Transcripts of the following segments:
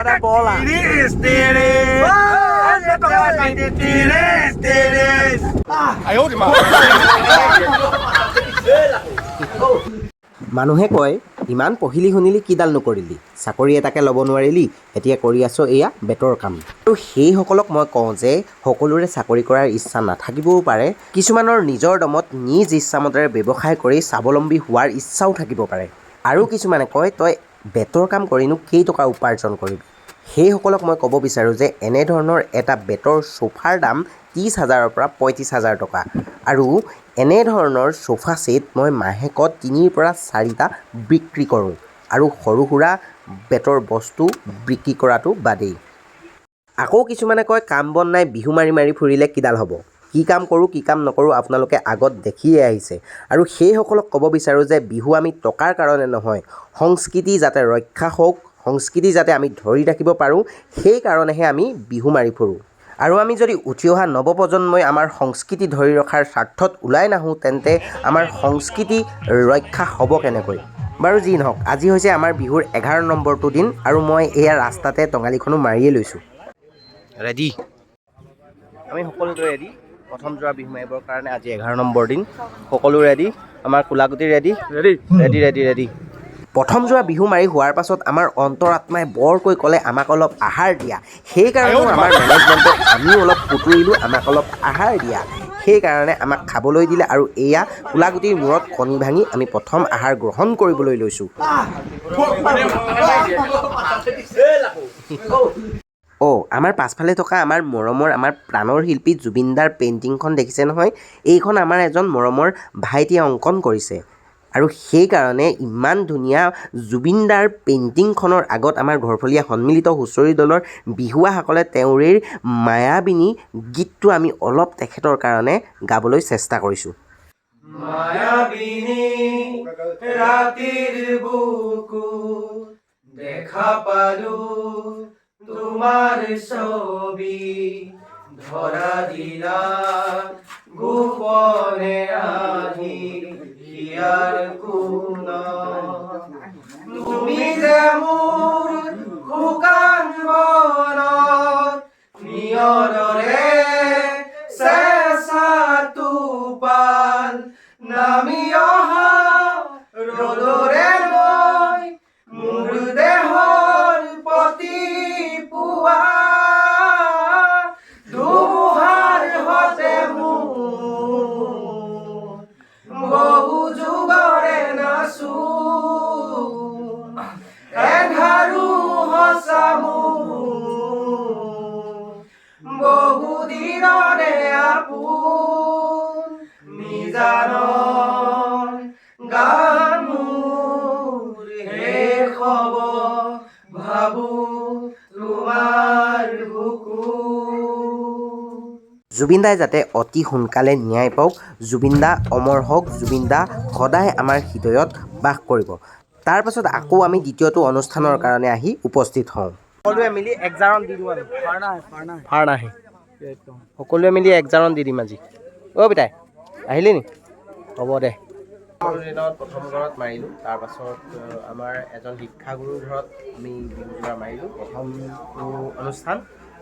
Bola. Tiris, tiris. Tiris, tiris. Ay, hold him মানুহে কয় ইমান পঢ়িলি শুনিলি কিডাল নকৰিলি চাকৰি এটাকে ল'ব নোৱাৰিলি এতিয়া কৰি আছো এয়া বেটৰ কাম আৰু সেইসকলক মই কওঁ যে সকলোৰে চাকৰি কৰাৰ ইচ্ছা নাথাকিবও পাৰে কিছুমানৰ নিজৰ দমত নিজ ইচ্ছামতে ব্যৱসায় কৰি স্বাৱলম্বী হোৱাৰ ইচ্ছাও থাকিব পাৰে আৰু কিছুমানে কয় তই বেটৰ কাম কৰিনো কেই টকা উপাৰ্জন কৰিবি সেইসকলক মই ক'ব বিচাৰোঁ যে এনে ধৰণৰ এটা বেটৰ সোফাৰ দাম 30,000 পৰা 35,000 টকা আৰু এনে ধৰণৰ সোফা সেট মই মাহেকত 3 পৰা 4টা বিক্ৰী কৰোঁ আৰু সৰু সুৰা বেটৰ বস্তু বিক্ৰী কৰাটো বাদেই আকৌ কিছুমানে কয় কাম বন নাই বিহু মাৰি মাৰি ফুৰিলে কিডাল হ'ব কি কাম কৰোঁ কি কাম নকৰোঁ আপোনালোকে আগত দেখিয়ে আহিছে আৰু সেইসকলক ক'ব বিচাৰোঁ যে বিহু আমি টকাৰ কাৰণে নহয় সংস্কৃতি যাতে ৰক্ষা হওক সংস্কৃতি যাতে আমি ধৰি ৰাখিব পাৰোঁ সেই কাৰণেহে আমি বিহু মাৰি ফুৰোঁ আৰু আমি যদি উঠি অহা নৱপ্ৰজন্মই আমাৰ সংস্কৃতি ধৰি ৰখাৰ স্বাৰ্থত ওলাই নাহোঁ তেন্তে আমাৰ সংস্কৃতি ৰক্ষা হ'ব কেনেকৈ বাৰু যি নহওক আজি হৈছে আমাৰ বিহুৰ 11 নম্বৰটো দিন আৰু মই এয়া ৰাস্তাতে টঙালীখনো মাৰিয়ে লৈছোঁ ৰেডি আমি সকলোৱে ৰেডি প্ৰথম যোৱা বিহু মাৰিবৰ কাৰণে আজি 11 নম্বৰ দিন সকলো ৰেডি আমাৰ কোলাগুটি ৰেডি ৰেডি ৰেডি ৰেডি প্ৰথম যোৱা বিহু মাৰি হোৱাৰ পাছত আমাৰ অন্তৰাত্মাই বৰকৈ ক'লে আমাক অলপ আহাৰ দিয়া সেইকাৰণে আমাৰ মেনেজমেণ্টক আমি অলপ পুতুৰিলোঁ আমাক অলপ আহাৰ দিয়া সেইকাৰণে আমাক খাবলৈ দিলে আৰু এয়া কোলাগুটিৰ মূৰত কণী ভাঙি আমি প্ৰথম আহাৰ গ্ৰহণ কৰিবলৈ লৈছোঁ আমাৰ পাছফালে থকা আমাৰ মৰমৰ আমাৰ প্ৰাণৰ শিল্পী জুবিনদাৰ পেইণ্টিংখন দেখিছে নহয় এইখন আমাৰ এজন মৰমৰ ভাইটিয়ে অংকন কৰিছে আৰু সেইকাৰণে ইমান ধুনীয়া জুবিনদাৰ পেইণ্টিংখনৰ আগত আমাৰ ঘৰফলীয়া সন্মিলিত হুঁচৰি দলৰ বিহুৱাসকলে তেওঁৰেই মায়াবিনী গীতটো আমি অলপ তেখেতৰ কাৰণে গাবলৈ চেষ্টা কৰিছোঁ মায়াবিনী ৰাতিৰ বুকু দেখা পালোঁ তোমাৰ ছবি ধৰা দিলা গোপনে আহি হিয়াৰ কোন তুমি যে মোৰ শুকান মনত নিয়ৰৰে চেঁচা টোপাল নামি অহা ৰ'দৰে লৈ মোৰ দেহৰ প্ৰতি পুৱা ধুমুহাৰ হতে মোৰ বহু যুগৰে নাচো এন্ধাৰো সঁচা মোৰ বহু দিনৰে আপোন নিজানৰ গান মোৰ শেষ হ'ব ভাবোঁ তোমাৰ বুকু জুবিনদাই যাতে অতি সোনকালে ন্যায় পাওক জুবিনদা অমৰ হওক জুবিনদা সদায় আমাৰ হৃদয়ত বাস কৰিব তাৰ পাছত আকৌ আমি দ্বিতীয়টো অনুষ্ঠানৰ কাৰণে আহি উপস্থিত হওঁ সকলোৱে মিলি 1 দি দিওঁ ফাৰ নাহে সকলোৱে মিলি 1 দি দিম আজি পিতাই আহিলি নি হ'ব দে দিনত প্ৰথম ঘৰত মাৰিলোঁ তাৰপাছত আমাৰ এজন শিক্ষাগুৰুৰ ঘৰত আমি বিহুযোৰা মাৰিলোঁ প্ৰথমটো অনুষ্ঠান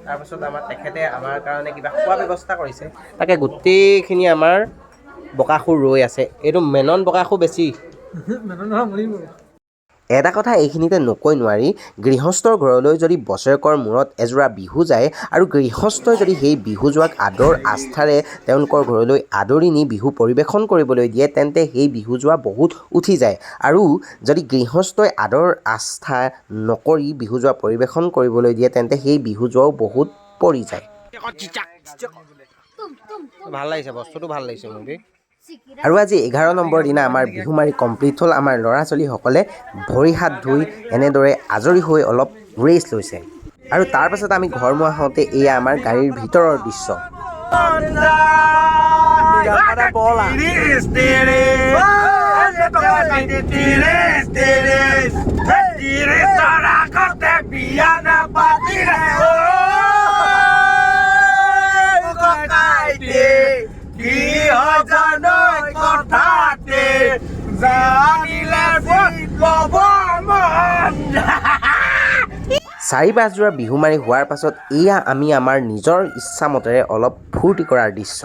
তাৰপাছত আমাৰ তেখেতে আমাৰ কাৰণে কিবা খোৱা ব্যৱস্থা কৰিছে তাকে গোটেইখিনি আমাৰ বকাসুৰ ৰৈ আছে এইটো মেনন বকাসুৰ বেছি এটা কথা এইখিনিতে নকৈ নোৱাৰি গৃহস্থৰ ঘৰলৈ যদি বছৰেকৰ মূৰত এযোৰা বিহু যায় আৰু গৃহস্থই যদি সেই বিহু যোৱাক আদৰ আস্থাৰে তেওঁলোকৰ ঘৰলৈ আদৰি নি বিহু পৰিৱেশন কৰিবলৈ দিয়ে তেন্তে সেই বিহু যোৱা বহুত উঠি যায় আৰু যদি গৃহস্থই আদৰ আস্থা নকৰি বিহু যোৱা পৰিৱেশন কৰিবলৈ দিয়ে তেন্তে সেই বিহু যোৱাও বহুত পৰি যায় ভাল লাগিছে বস্তুটো ভাল লাগিছে মোৰ আৰু আজি 11 নম্বৰ দিনা আমাৰ বিহু মাৰি কমপ্লিট হ'ল আমাৰ ল'ৰা ছোৱালীসকলে ভৰি হাত ধুই এনেদৰে আজৰি হৈ অলপ ৰেষ্ট লৈছে আৰু তাৰ পাছত আমি ঘৰমুৱা হওঁতে এয়া আমাৰ গাড়ীৰ ভিতৰৰ দৃশ্য 4-5 বিহু মাৰি হোৱাৰ পাছত এয়া আমি আমাৰ নিজৰ ইচ্ছামতেৰে অলপ ফূৰ্তি কৰাৰ দৃশ্য।